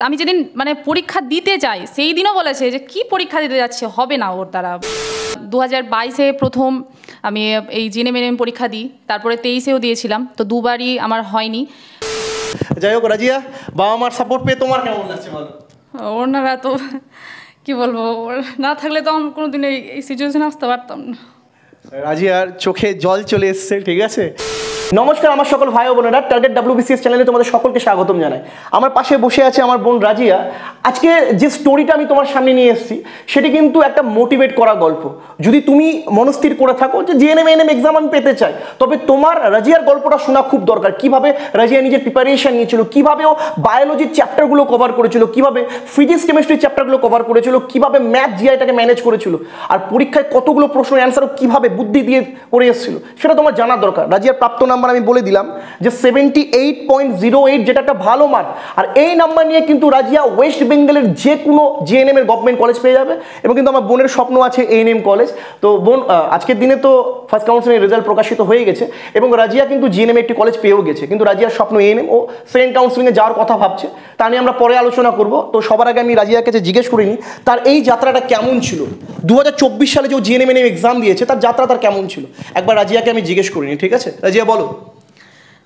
আমি যেদিন মানে পরীক্ষা দিতে যাই সেই দিনও বলেছে যে কি পরীক্ষা দিতে যাচ্ছে, হবে না ওর দ্বারা। 2022-এ প্রথম আমি এই জিএনএম পরীক্ষা দিই, তারপরে 23-এও দিয়েছিলাম, তো দুবারই আমার হয়নি। যাই হোক রাজিয়া, বাবা মার সাপোর্ট পেয়ে তোমার কেমন লাগছে বলো? ওনারা তো কি বলবো, ওর না থাকলে তো আমি কোনোদিন এই সিচুয়েশনে আসতে পারতাম না। রাজিয়ার চোখে জল চলে এসছে, ঠিক আছে। নমস্কার আমার সকল ভাই ও বোনেরা, টার্গেট WBCS চ্যানেলে তোমাদের সকলকে স্বাগতম জানাই। আমার পাশে বসে আছে আমার বোন রাজিয়া। আজকে যে স্টোরিটা আমি তোমার সামনে নিয়ে এসেছি সেটি কিন্তু একটা মোটিভেট করা গল্প। যদি তুমি মনস্থির করে থাকো যে জিএনএম এক্সাম আমি পেতে চাই, তবে তোমার রাজিয়ার গল্পটা শোনা খুব দরকার। কিভাবে রাজিয়া নিজের প্রিপারেশন নিয়েছিল, কিভাবে ও বায়োলজির চ্যাপ্টারগুলো কভার করেছিল, কিভাবে ফিজিক্স কেমিস্ট্রির চ্যাপ্টারগুলো কভার করেছিল, কিভাবে ম্যাথ জিআইটাকে ম্যানেজ করেছিল, আর পরীক্ষায় কতগুলো প্রশ্ন অ্যান্সারও কিভাবে বুদ্ধি দিয়ে করে এসেছিল সেটা তোমার জানার দরকার। রাজিয়ার প্রাপ্ত নাম্বার আমি বলে দিলাম যে 78.08, যেটা একটা ভালো মার্ক। আর এই নাম্বার নিয়ে কিন্তু রাজিয়া ওয়েস্ট বেঙ্গলের যে কোনো জিএনএম এর গভর্নমেন্ট কলেজ পেয়ে যাবে, এবং কিন্তু আমার বোনের স্বপ্ন আছে এএনএম কলেজ। তো বোন, আজকের দিনে তো ফার্স্ট কাউন্সিলিং রেজাল্ট প্রকাশিত হয়ে গেছে, এবং রাজিয়া কিন্তু জিএনএম একটি কলেজ পেয়েও গেছে, কিন্তু রাজিয়ার স্বপ্ন এএনএম। ও সেকেন্ড কাউন্সিলিংয়ে যাওয়ার কথা ভাবছে, তা নিয়ে আমরা পরে আলোচনা করব। তো সবার আগে আমি রাজিয়ার কাছে জিজ্ঞেস করিনি তার এই যাত্রাটা কেমন ছিল। 2024 সালে যে জিএনএম এক্সাম দিয়েছে তার যাত্রা তার কেমন ছিল, একবার রাজিয়াকে আমি জিজ্ঞেস করিনি, ঠিক আছে? রাজিয়া বলো।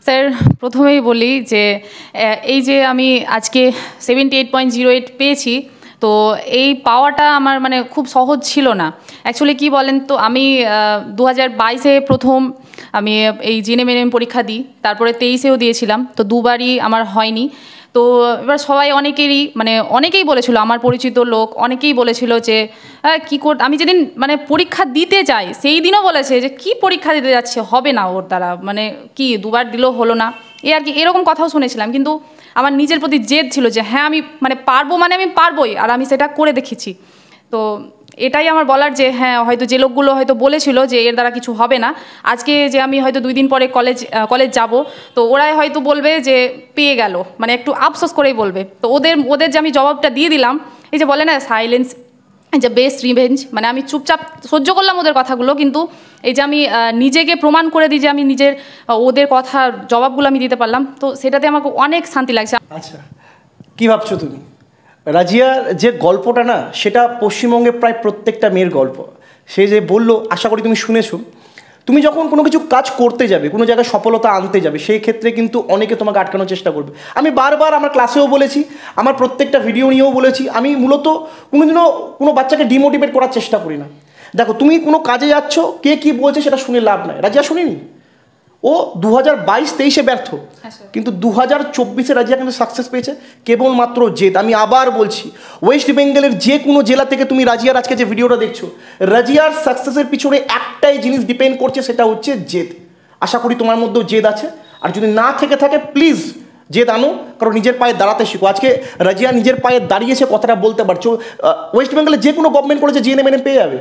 স্যার, প্রথমেই বলি যে এই যে আমি আজকে 78.08 পেয়েছি, তো এই পাওয়াটা আমার মানে খুব সহজ ছিল না। অ্যাকচুয়ালি কি বলেন তো, আমি 2022-এ প্রথম আমি এই জিএনএম পরীক্ষা দিই, তারপরে 23-এও দিয়েছিলাম, তো দুবারই আমার হয়নি। তো এবার সবাই অনেকেই বলেছিল, আমার পরিচিত লোক অনেকেই বলেছিল যে আমি যেদিন মানে পরীক্ষা দিতে যাই সেই দিনও বলেছে যে কি পরীক্ষা দিতে যাচ্ছে, হবে না ওর দ্বারা, মানে কি দুবার দিলেও হলো না, আর কি এরকম কথাও শুনেছিলাম। কিন্তু আমার নিজের প্রতি জেদ ছিল যে হ্যাঁ আমি পারবো, আমি পারবোই, আর আমি সেটা করে দেখেছি। তো এটাই আমার বলার যে হ্যাঁ, হয়তো যে লোকগুলো হয়তো বলেছিল যে এর দ্বারা কিছু হবে না, আজকে যে আমি হয়তো 2 দিন পরে কলেজ যাব, তো ওরাই হয়তো বলবে যে পেয়ে গেল, মানে একটু আফসোস করেই বলবে। তো ওদের যে আমি জবাবটা দিয়ে দিলাম, এই যে বলে না সাইলেন্স যে বেস্ট রিভেঞ্জ, মানে আমি চুপচাপ সহ্য করলাম ওদের কথাগুলো, কিন্তু এই যে আমি নিজেকে প্রমাণ করে দিই যে আমি ওদের কথার জবাবগুলো আমি দিতে পারলাম, তো সেটাতে আমাকে অনেক শান্তি লাগছে। আচ্ছা, কি ভাবছো তুমি? রাজিয়ার যে গল্পটা না, সেটা পশ্চিমবঙ্গে প্রায় প্রত্যেকটা মেয়ের গল্প। সে যে বললো, আশা করি তুমি শুনেছো। তুমি যখন কোনো কিছু কাজ করতে যাবে, কোনো জায়গায় সফলতা আনতে যাবে, সেই ক্ষেত্রে কিন্তু অনেকে তোমাকে আটকানোর চেষ্টা করবে। আমি বারবার আমার ক্লাসেও বলেছি, আমার প্রত্যেকটা ভিডিও নিয়েও বলেছি, আমি মূলত কোনোদিনও কোনো বাচ্চাকে ডিমোটিভেট করার চেষ্টা করি না। দেখো, তুমি কোনো কাজে যাচ্ছ, কে কী বলছে সেটা শুনে লাভ নাই। রাজিয়া শুনিনি, ও 2022-23-এ ব্যর্থ, কিন্তু 2024-এ রাজিয়া কিন্তু সাকসেস পেয়েছে কেবলমাত্র জেদ। আমি আবার বলছি, ওয়েস্ট বেঙ্গলের যে কোনো জেলা থেকে তুমি রাজিয়ার আজকে যে ভিডিওটা দেখছো, রাজিয়ার সাকসেসের পিছনে একটাই জিনিস ডিপেন্ড করছে, সেটা হচ্ছে জেদ। আশা করি তোমার মধ্যেও জেদ আছে, আর যদি না থেকে থাকে প্লিজ জেদ আনো, কারণ নিজের পায়ে দাঁড়াতে শিখো। আজকে রাজিয়া নিজের পায়ে দাঁড়িয়েছে, কথাটা বলতে পারছো। ওয়েস্ট বেঙ্গলে যে কোনো গভর্নমেন্ট কলেজে জিএনএম পেয়ে যাবে।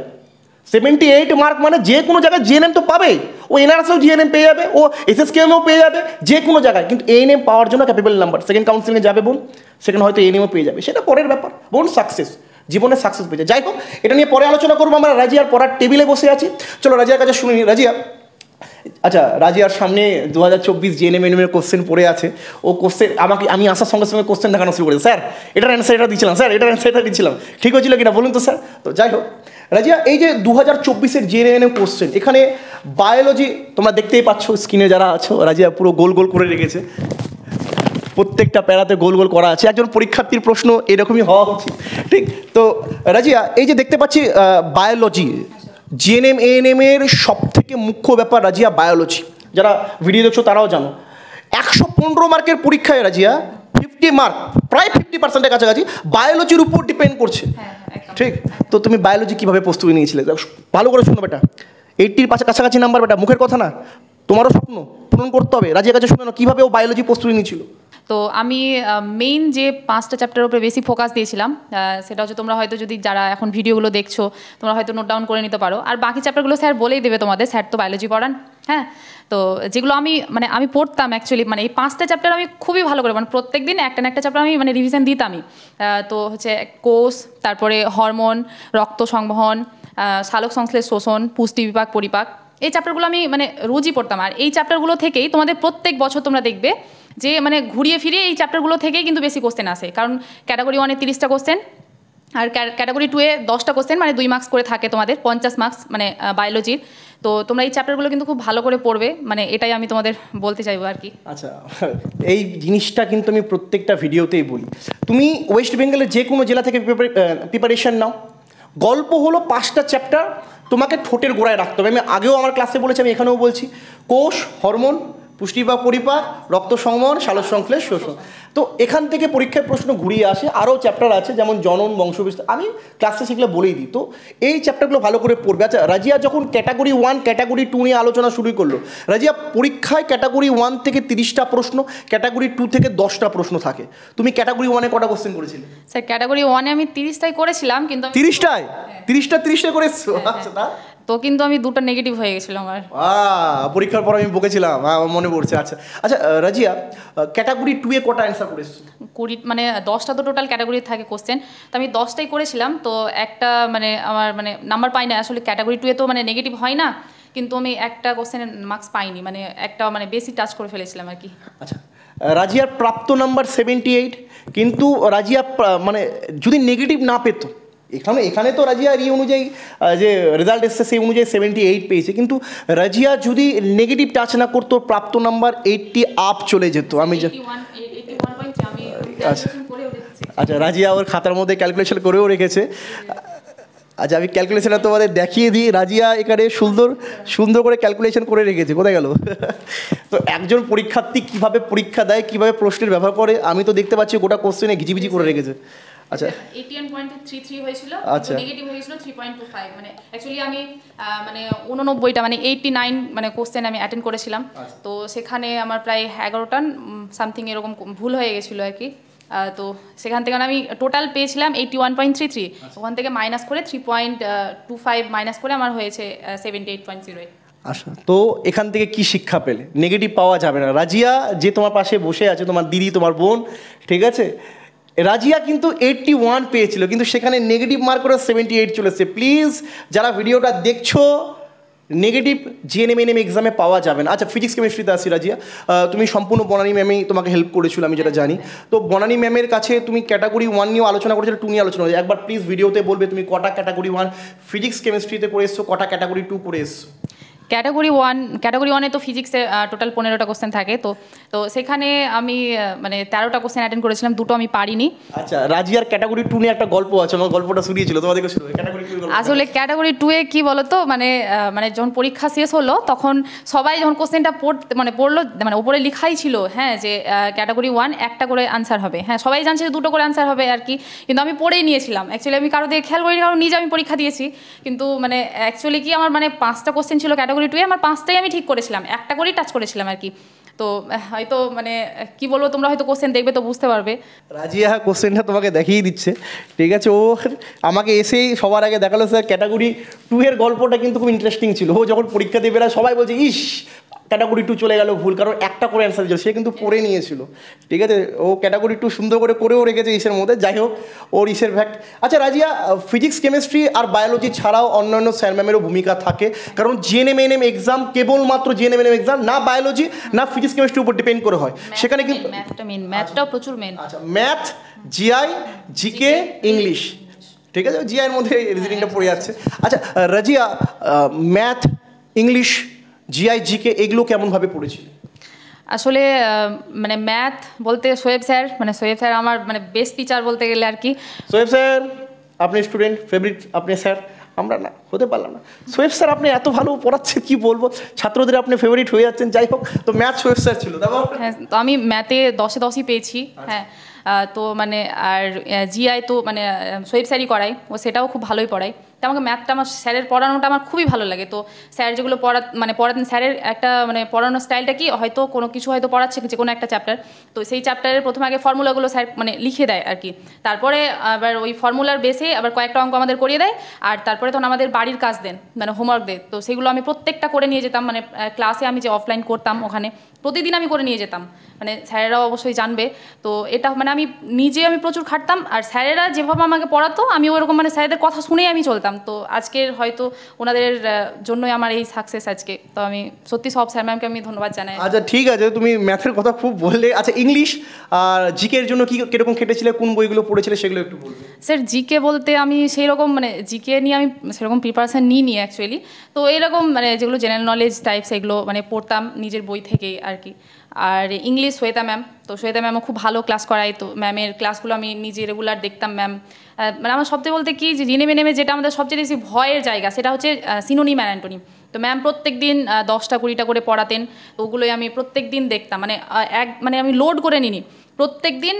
78 মার্ক মানে যে কোনো জায়গায় জিএনএম তো পাবে, ও এনআরএসেও জিএনএম পেয়ে যাবে, ও এসএসকেএমও পেয়ে যাবে, যে কোনো জায়গায়। কিন্তু এএনএম পাওয়ার জন্য ক্যাপেবল নাম্বার, সেকেন্ড কাউন্সিলিংয়ে যাবে বোন, সেখানে হয়তো এএনএমও পেয়ে যাবে, সেটা পরের ব্যাপার। বোন সাকসেস, জীবনে সাকসেস পেয়েছে। যাই হোক, এটা নিয়ে পরে আলোচনা করবো। আমরা রাজিয়ার পড়ার টেবিলে বসে আছি, চলো রাজিয়ার কাছে শুনে নিই। রাজিয়া, আচ্ছা, রাজিয়ার সামনে 2024 জিএনএম কোশ্চেন পড়ে আছে। ও কোশ্চেন আমি আসার সঙ্গে সঙ্গে কোশ্চেন দেখানো শুরু করেছি, স্যার এটার অ্যান্সার এটা দিচ্ছিলাম, স্যার এটার অ্যান্সার এটা দিচ্ছিলাম, ঠিক হয়েছিল কিনা বলুন তো স্যার। তো যাই হোক রাজিয়া, এই যে 2024-এর জিএনএম কোশ্চেন, এখানে বায়োলজি তোমরা দেখতেই পাচ্ছ, স্ক্রিনে যারা আছো, রাজিয়া পুরো গোল গোল করে রেখেছে, প্রত্যেকটা প্যারাতে গোল গোল করা আছে। একজন পরীক্ষার্থীর প্রশ্ন এরকমই হওয়া উচিত, ঠিক? তো রাজিয়া, এই যে দেখতে পাচ্ছি বায়োলজি, জিএনএম এএনএমের সব থেকে মুখ্য ব্যাপার রাজিয়া বায়োলজি। যারা ভিডিও দেখছো তারাও জানো, 115 মার্কের পরীক্ষায় রাজিয়া 50 মার্ক, প্রায় 50%-এর কাছাকাছি বায়োলজির উপর ডিপেন্ড করছে, ঠিক? তো তুমি বায়োলজি কীভাবে প্রস্তুতি নিয়েছিলে? ভালো করে শুনো বেটা, 80-র কাছাকাছি নাম্বার বেটা, মুখের কথা না, তোমারও স্বপ্ন পূরণ করতে হবে। রাজিয়ার কাছে শুনে নাও কীভাবে ও বায়োলজি প্রস্তুতি নিয়েছিল। তো আমি মেইন যে 5টা চ্যাপ্টারের উপরে বেশি ফোকাস দিয়েছিলাম, সেটা হচ্ছে তোমরা হয়তো যদি যারা এখন ভিডিওগুলো দেখছো তোমরা হয়তো নোট ডাউন করে নিতে পারো, আর বাকি চ্যাপ্টারগুলো স্যার বলেই দেবে তোমাদের, স্যার তো বায়োলজি পড়ান। হ্যাঁ, তো যেগুলো আমি পড়তাম অ্যাকচুয়ালি, এই 5টা চ্যাপ্টার আমি খুবই ভালো করে, প্রত্যেক দিন একটা না একটা চ্যাপ্টার আমি রিভিশন দিতামই। তো হচ্ছে কোষ, তারপরে হরমোন, রক্ত সংবহন, সালোক সংশ্লেষ শোষণ, পুষ্টি বিপাক পরিপাক, এই চ্যাপ্টারগুলো আমি রোজই পড়তাম। আর এই চ্যাপ্টারগুলো থেকেই তোমাদের প্রত্যেক বছর তোমরা দেখবে যে মানে ঘুরিয়ে ফিরিয়ে এই চ্যাপ্টারগুলো থেকেই কিন্তু বেশি কোশ্চেন আসে, কারণ ক্যাটাগরি 1-এ 30টা কোশ্চেন আর ক্যাটাগরি 2-এ 10টা কোশ্চেন, মানে 2 মার্কস করে থাকে তোমাদের, 50 মার্কস মানে বায়োলজির। তো তোমরা এই চ্যাপ্টারগুলো কিন্তু খুব ভালো করে পড়বে, মানে এটাই আমি তোমাদের বলতে চাইবো আর কি। আচ্ছা, এই জিনিসটা কিন্তু আমি প্রত্যেকটা ভিডিওতেই বলি, তুমি ওয়েস্ট বেঙ্গলের যে কোনো জেলা থেকে প্রিপারেশন নাও, গল্প হলো 5টা চ্যাপ্টার তোমাকে ঠোঁটের গোড়ায় রাখতে হবে। আমি আগেও আমার ক্লাসে বলেছি, আমি এখানেও বলছি, কোষ, হরমোন, পুষ্টি বা পরিপাক, রক্ত সংবহন, সালোকসংশ্লেষ, শোষণ। তো এখান থেকে পরীক্ষায় প্রশ্ন ঘুরিয়ে আসে। আরও চ্যাপ্টার আছে যেমন জনন, বংশবিস্তার, আমি ক্লাসে শিখলে বলেই দিই। তো এই চ্যাপ্টারগুলো ভালো করে পড়বে। আচ্ছা, রাজিয়া যখন ক্যাটাগরি 1 ক্যাটাগরি 2 নিয়ে আলোচনা শুরু করলো, রাজিয়া পরীক্ষায় ক্যাটাগরি 1 থেকে 30টা প্রশ্ন, ক্যাটাগরি 2 থেকে 10টা প্রশ্ন থাকে। তুমি ক্যাটাগরি 1-এ কটা কোশ্চেন করেছিলে? স্যার ক্যাটাগরি 1-এ আমি 30টাই করেছিলাম, কিন্তু 30টায় 30টায় করে এসছো? আচ্ছা, তা তো কিন্তু আমি 2টা নেগেটিভ হয়ে গেছিল আমার। পরীক্ষার পর আমি বকেছিলাম, মনে পড়ছে। আচ্ছা আচ্ছা, রাজিয়া ক্যাটাগরি 2-এ কটা অ্যান্সার করেছো? 20, মানে 10টা তো টোটাল ক্যাটাগরি থাকে কোশ্চেন, তো আমি 10টাই করেছিলাম। তো একটা মানে আমার মানে নাম্বার পাই না আসলে, ক্যাটাগরি 2-এ তো মানে নেগেটিভ হয় না, কিন্তু আমি একটা কোশ্চেনের মার্কস পাইনি, মানে একটা মানে বেশি টাচ করে ফেলেছিলাম আর কি। আচ্ছা, রাজিয়ার প্রাপ্ত নাম্বার 78, কিন্তু রাজিয়া মানে যদি নেগেটিভ না পেতো, এখানে তো রাজিয়ার অনুযায়ী যে রেজাল্ট এসছে সেই অনুযায়ী 78 পেয়েছে, কিন্তু রাজিয়া যদি নেগেটিভ টাচ না করতো প্রাপ্ত নাম্বার 80 আপ চলে যেত। আমি আচ্ছা আচ্ছা, রাজিয়া ওর খাতার মধ্যে ক্যালকুলেশন করেও রেখেছে। আচ্ছা, আমি ক্যালকুলেশনটা তোমাদের দেখিয়ে দিই। রাজিয়া এখানে সুন্দর করে ক্যালকুলেশন করে রেখেছে। কোথায় গেল? তো একজন পরীক্ষার্থী কীভাবে পরীক্ষা দেয়, কীভাবে প্রশ্নের ব্যবহার করে, আমি তো দেখতে পাচ্ছি গোটা কোশ্চেনে ঘিজিবিজি করে রেখেছে। আচ্ছা, 81.33 হয়েছিল, আচ্ছা নেগেটিভ হয়েছিল 3.25, মানে অ্যাকচুয়ালি আমি মানে 89টা মানে 89 মানে কোশ্চেন আমি অ্যাটেন্ড করেছিলাম। তো সেখানে আমার প্রায় 11টা সামথিং এরকম ভুল হয়ে গেছিলো আর কি। তো সেখান থেকে আমি টোটাল পেয়েছিলাম 81.33, ওখান থেকে মাইনাস করে 3.25 মাইনাস করে আমার হয়েছে 78.08। আচ্ছা, তো এখান থেকে কি শিক্ষা পেলে? নেগেটিভ পাওয়া যাবে না। রাজিয়া যে তোমার পাশে বসে আছে, তোমার দিদি, তোমার বোন, ঠিক আছে, রাজিয়া কিন্তু 81 পেয়েছিল, কিন্তু সেখানে নেগেটিভ মার্ক করে 78 চলেছে। প্লিজ যারা ভিডিওটা দেখছো, নেগেটিভ জিএনএম এক্সামে পাওয়া যাবে না। আচ্ছা, ফিজিক্স কেমিস্ট্রিতে আসি। রাজিয়া, তুমি সম্পূর্ণ বনানী ম্যামেই তোমাকে হেল্প করেছিল, আমি যেটা জানি। তো বনানী ম্যামের কাছে তুমি ক্যাটাগরি 1 নিয়েও আলোচনা করেছিলে, 2 নিয়ে আলোচনা করেছিলে। একবার প্লিজ ভিডিওতে বলবে তুমি কটা ক্যাটাগরি 1 ফিজিক্স কেমিস্ট্রিতে করে এসছো, কটা ক্যাটাগরি 2 করে এসছো? ক্যাটাগরি 1-এ তো ফিজিক্সে টোটাল 15টা কোশ্চেন থাকে, তো সেখানে আমি মানে 13টা কোশ্চেন অ্যাটেন্ড করেছিলাম, 2টো আমি পারিনি। আচ্ছা, রাজিয়ার ক্যাটাগরি 2 নিয়ে একটা গল্প আছে, আমার গল্পটা শুনিয়েছিল তোমাদেরকে। ক্যাটাগরি 2 আসলে ক্যাটাগরি 2-এ কি বলতো, মানে যখন পরীক্ষা শেষ হলো তখন সবাই যখন কোশ্চেনটা পড়লো, মানে ওপরে লেখাই ছিল হ্যাঁ যে ক্যাটাগরি 1 একটা করে আনসার হবে, হ্যাঁ সবাই জানছে যে 2টো করে আনসার হবে আর কি, কিন্তু আমি পড়েই নিয়েছিলাম। অ্যাকচুয়ালি আমি কারো দিয়ে খেয়াল করিনি, কারণ নিজে আমি পরীক্ষা দিয়েছি, কিন্তু মানে অ্যাকচুয়ালি কি আমার মানে 5টা কোশ্চেন ছিল ক্যাটাগরি 2-এ, আমার 5টাই আমি ঠিক করেছিলাম, একটা করেই টাচ করেছিলাম আর কি। তো হয়তো মানে কি বলবো, তোমরা হয়তো কোশ্চেন দেখবে তো বুঝতে পারবে। রাজিয়া কোশ্চেনটা তোমাকে দেখিয়ে দিচ্ছে, ঠিক আছে। ও আমাকে এসেই সবার আগে দেখালো, স্যার ক্যাটাগরি 2 এর গল্পটা কিন্তু খুব ইন্টারেস্টিং ছিল। ও যখন পরীক্ষা দেবে সবাই বলছে ইস ক্যাটাগরি 2 চলে গেল ভুল, কারণ একটা করে অ্যান্সার দিয়েছিল, সে কিন্তু পড়ে নিয়েছিল, ঠিক আছে। ও ক্যাটাগরি 2 সুন্দর করে করেও রেখেছে ইসের মধ্যে, যাই হোক ওর ইসের ফ্যাক্ট। আচ্ছা রাজিয়া, ফিজিক্স কেমিস্ট্রি আর বায়োলজি ছাড়াও অন্যান্য স্যার ম্যামেরও ভূমিকা থাকে, কারণ জিএনএম এক্সাম কেবলমাত্র জিএনএম এক্সাম না বায়োলজি না ফিজিক্স কেমিস্ট্রির উপর ডিপেন্ড করে হয়, সেখানে কিন্তু ম্যাথটাও প্রচুর মেন। আচ্ছা, ম্যাথ, জিআই, জিকে, ইংলিশ, ঠিক আছে, জিআইয়ের মধ্যে রিজনিংটা পড়ে যাচ্ছে। আচ্ছা Razia, math, English, GI, GK এগুলো কেমনভাবে পড়েছিল? আসলে মানে ম্যাথ বলতে সোয়েব স্যার আমার মানে বেস্ট টিচার বলতে গেলে আর কি। সোয়েব স্যার আপনি স্টুডেন্ট ফেভারিট, আপনি স্যার, আমরা না হতে পারলাম না। সোয়েব স্যার আপনি এত ভালো পড়াচ্ছেন, কি বলবো, ছাত্রদের আপনি ফেভারিট হয়ে যাচ্ছেন। যাই হোক, তো ম্যাথ সোয়েব স্যার ছিল, তারপর? হ্যাঁ, তো আমি ম্যাথে 10-এ 10ই পেয়েছি। হ্যাঁ, তো মানে আর জিআই তো মানে সোয়েব স্যারই করায়, ও সেটাও খুব ভালোই পড়ায়। তো আমাকে ম্যাথটা, আমার স্যারের পড়ানোটা আমার খুবই ভালো লাগে। তো স্যার যেগুলো পড়াতেন, স্যারের একটা মানে পড়ানোর স্টাইলটা কি, হয়তো কোনো কিছু হয়তো পড়াচ্ছে যে কোনো একটা চ্যাপ্টার, তো সেই চ্যাপ্টারের প্রথমে আগে ফর্মুলাগুলো স্যার মানে লিখে দেয় আর কি, তারপরে আবার ওই ফর্মুলার বেসে আবার কয়েকটা অঙ্ক আমাদের করিয়ে দেয়, আর তারপরে তখন আমাদের বাড়ির কাজ দেন, মানে হোমওয়ার্ক দেয়। তো সেগুলো আমি প্রত্যেকটা করে নিয়ে যেতাম, মানে ক্লাসে আমি যে অফলাইন করতাম ওখানে প্রতিদিন আমি করে নিয়ে যেতাম, মানে স্যারেরাও অবশ্যই জানবে। তো এটা মানে আমি প্রচুর খাটতাম, আর স্যারেরা যেভাবে আমাকে পড়াতো আমি ওরকম মানে স্যারেদের কথা শুনেই আমি চলতাম। করতাম। তো আজকের হয়তো ওনাদের জন্যই আমার এই সাকসেস আজকে। তো আমি সত্যি সব স্যার ম্যামকে আমি ধন্যবাদ জানাই। আচ্ছা ঠিক আছে, তুমি ম্যাথের কথা খুব বললে। আচ্ছা ইংলিশ আর জিকের জন্য কীরকম খেটেছিলে, কোন বইগুলো পড়েছিলে সেগুলো একটু বলবে। স্যার জিকে বলতে আমি সেই রকম মানে জিকে নিয়ে আমি সেরকম প্রিপারেশান নিইনি অ্যাকচুয়ালি। তো এরকম মানে যেগুলো জেনারেল নলেজ টাইপ সেগুলো মানে পড়তাম নিজের বই থেকেই আর কি। আর ইংলিশ শ্বেতা ম্যাম, তো শ্বেতা ম্যামও খুব ভালো ক্লাস করায়, তো ম্যামের ক্লাসগুলো আমি নিজে রেগুলার দেখতাম। ম্যাম মানে আমার সবথেকে বলতে কি যে জিনেমে নেমে যেটা আমাদের সবচেয়ে বেশি ভয়ের জায়গা সেটা হচ্ছে সিনোনিম আর অ্যান্টোনিম। তো ম্যাম প্রত্যেক দিন 10টা 20টা করে পড়াতেন, তো ওগুলোই আমি প্রত্যেক দিন দেখতাম। মানে আমি লোড করে নিনি, প্রত্যেক দিন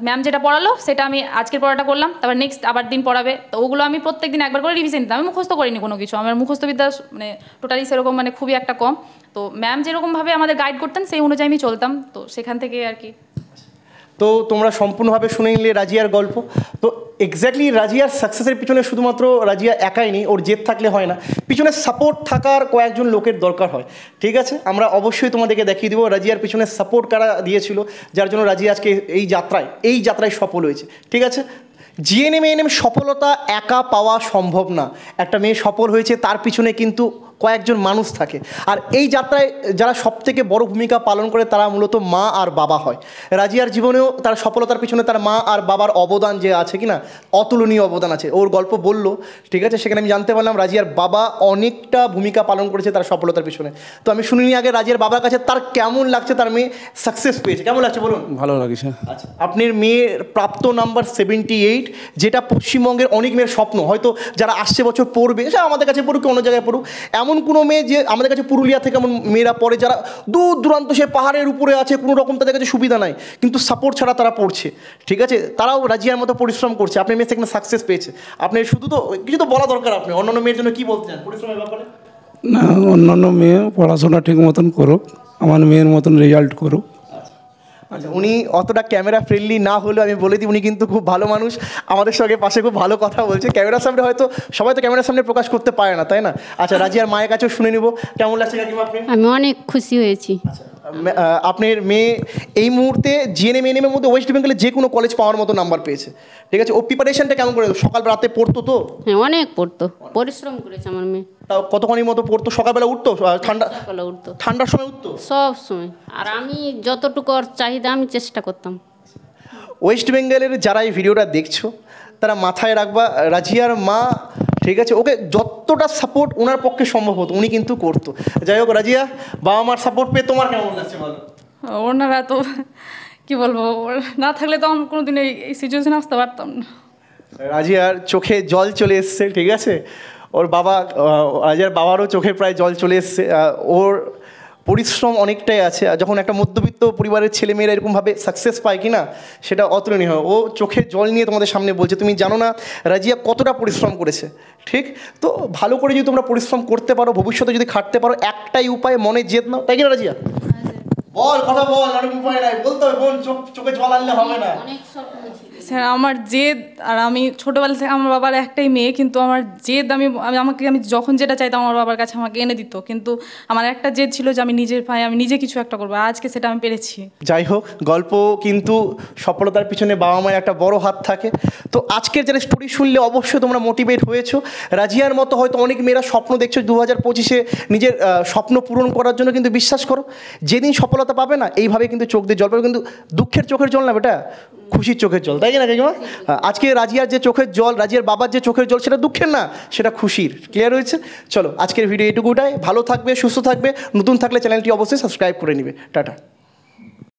ম্যাম যেটা পড়ালো সেটা আমি আজকের পড়াটা করলাম, তারপর নেক্সট আবার দিন পড়াবে, তো ওগুলো আমি প্রত্যেক দিন একবার করে রিভিশন দিতাম। আমি মুখস্থ করিনি কোনো কিছু, আমার মুখস্থ বিদ্যা মানে টোটালি সেরকম মানে খুবই একটা কম। তো ম্যাম যেরকমভাবে আমাদের গাইড করতেন সেই অনুযায়ী আমি চলতাম, তো সেখান থেকে আর কি। তো তোমরা সম্পূর্ণভাবে শুনে নিলে রাজিয়ার গল্প। তো এক্স্যাক্টলি রাজিয়ার সাকসেসের পিছনে শুধুমাত্র রাজিয়া একাই নেই, ওর জেদ থাকলে হয় না, পিছনে সাপোর্ট থাকার কয়েকজন লোকের দরকার হয়। ঠিক আছে, আমরা অবশ্যই তোমাদেরকে দেখিয়ে দেবো রাজিয়ার পিছনে সাপোর্ট কারা দিয়েছিল, যার জন্য রাজিয়া আজকে এই যাত্রায় সফল হয়েছে। ঠিক আছে, জিএনএম সফলতা একা পাওয়া সম্ভব না। একটা মেয়ে সফল হয়েছে তার পিছনে কিন্তু কয়েকজন মানুষ থাকে, আর এই যাত্রায় যারা সবথেকে বড় ভূমিকা পালন করে তারা মূলত মা আর বাবা হয়। রাজিয়ার জীবনেও তার সফলতার পিছনে তার মা আর বাবার অবদান যে আছে কি না, অতুলনীয় অবদান আছে। ওর গল্প বললো, ঠিক আছে, সেখানে আমি জানতে পারলাম রাজিয়ার বাবা অনেকটা ভূমিকা পালন করেছে তার সফলতার পিছনে। তো আমি শুনিনি আগে রাজিয়ার বাবার কাছে তার কেমন লাগছে, তার মেয়ে সাকসেস পেয়েছে, কেমন লাগছে বলুন। ভালো লাগছে। আচ্ছা, আপনার মেয়ের প্রাপ্ত নাম্বার 78, যেটা পশ্চিমবঙ্গের অনেক মেয়ের স্বপ্ন। হয়তো যারা আসছে বছর পড়বে, সে আমাদের কাছে পড়ুক কি অন্য জায়গায় পড়ুক, এমন কোনো মেয়ে যে আমাদের কাছে পুরুলিয়া থেকে এমন মেয়েরা পড়ে যারা দূর দূরান্ত, সে পাহাড়ের উপরে আছে, কোনো রকম তাদের কাছে সুবিধা নাই, কিন্তু সাপোর্ট ছাড়া তারা পড়ছে। ঠিক আছে, তারাও রাজিয়ার মতো পরিশ্রম করছে, আপনার মেয়ে সেখানে সাকসেস পেয়েছে। আপনি শুধু তো কিছু তো বলা দরকার, আপনি অন্যান্য মেয়ের জন্য কী বলতে চান পরিশ্রমের ব্যাপারে? না, অন্যান্য মেয়ে পড়াশোনা ঠিক মতন করুক, আমার মেয়ের মতন রেজাল্ট করুক। আচ্ছা, উনি অতটা ক্যামেরা ফ্রেন্ডলি না হলেও আমি বলে দিই উনি কিন্তু খুব ভালো মানুষ, আমাদের সঙ্গে পাশে খুব ভালো কথা বলছে। ক্যামেরার সামনে হয়তো সবাই তো ক্যামেরার সামনে প্রকাশ করতে পারে না, তাই না? আচ্ছা, রাজিয়ার মায়ের কাছেও শুনে নিব, কেমন লাগছে কাকিমা আপনি? আমি অনেক খুশি হয়েছি। আপনার মেয়ে এই মুহূর্তে জিএনএমের মধ্যে ওয়েস্ট বেঙ্গলে যে কোনো কলেজ পাওয়ার মতো নাম্বার পেয়েছে। ঠিক আছে, ও প্রিপারেশনটা কেমন করে? সকাল রাতে পড়তো তো? হ্যাঁ, অনেক পড়তো, পরিশ্রম করেছে আমার মেয়ে। তাও কতক্ষণের মতো পড়তো? সকালবেলা উঠতো? সকালে উঠতো, ঠান্ডার সময় উঠতো? সব সময়। আর আমি যতটুকু ওর চাহিদা আমি চেষ্টা করতাম। ওয়েস্ট বেঙ্গলের যারা এই ভিডিওটা দেখছো তারা মাথায় রাখবা, রাজিয়ার মা, ঠিক আছে, ওকে যতটা সাপোর্ট ওনার পক্ষে সম্ভব হতো উনি কিন্তু করতো। যাই হোক রাজিয়া, বাবা মার সাপোর্ট পেয়ে তোমার কেমন লাগছে বলো? ওনারা তো কি বলবো, না থাকলে তো আমি কোনোদিন এই সিচুয়েশনে আসতে পারতাম না। রাজিয়ার চোখে জল চলে এসছে, ঠিক আছে, ওর বাবা, রাজিয়ার বাবারও চোখে প্রায় জল চলে এসছে। ওর পরিশ্রম অনেকটাই আছে, আর যখন একটা মধ্যবিত্ত পরিবারের ছেলেমেয়েরা এরকমভাবে সাকসেস পায় কি না, সেটা অতুলনীয় হয়। ও চোখের জল নিয়ে তোমাদের সামনে বলছে, তুমি জানো না রাজিয়া কতটা পরিশ্রম করেছে। ঠিক, তো ভালো করে যদি তোমরা পরিশ্রম করতে পারো, ভবিষ্যতে যদি খাটতে পারো, একটাই উপায়, মনে জেদ নাও, তাই কিনা রাজিয়া? বল, কথা বল, অনেক উপায় নাই, বলতে হবে, বোন চোখে জল আনলে হবে না। স্যার আমার জেদ, আর আমি ছোটোবেলা থেকে আমার বাবার একটাই মেয়ে, কিন্তু আমার জেদ, আমি যখন যেটা চাইতাম আমার বাবার কাছে আমাকে এনে দিত, কিন্তু আমার একটা জেদ ছিল যে আমি নিজের পায়ে আমি নিজে কিছু একটা করবো, আজকে সেটা আমি পেরেছি। যাই হোক, গল্প কিন্তু সফলতার পিছনে বাবা মায়ের একটা বড় হাত থাকে। তো আজকের যারা স্টোরি শুনলে অবশ্যই তোমরা মোটিভেট হয়েছো। রাজিয়ার মতো হয়তো অনেক মেয়েরা স্বপ্ন দেখছো 2025-এ নিজের স্বপ্ন পূরণ করার জন্য, কিন্তু বিশ্বাস করো যেদিন সফলতা পাবে না, এইভাবে কিন্তু চোখ দিয়ে জল পাবে, কিন্তু দুঃখের চোখের জল না বেটা, খুশির চোখের জল, তাই না কাকিমা? আজকে রাজিয়ার যে চোখের জল, রাজিয়ার বাবার যে চোখের জল, সেটা দুঃখের না, সেটা খুশির। ক্লিয়ার হয়েছে? চলো, আজকের ভিডিও এটুকুটাই। ভালো থাকবে, সুস্থ থাকবে, নতুন থাকলে চ্যানেলটি অবশ্যই সাবস্ক্রাইব করে নিবে। টাটা।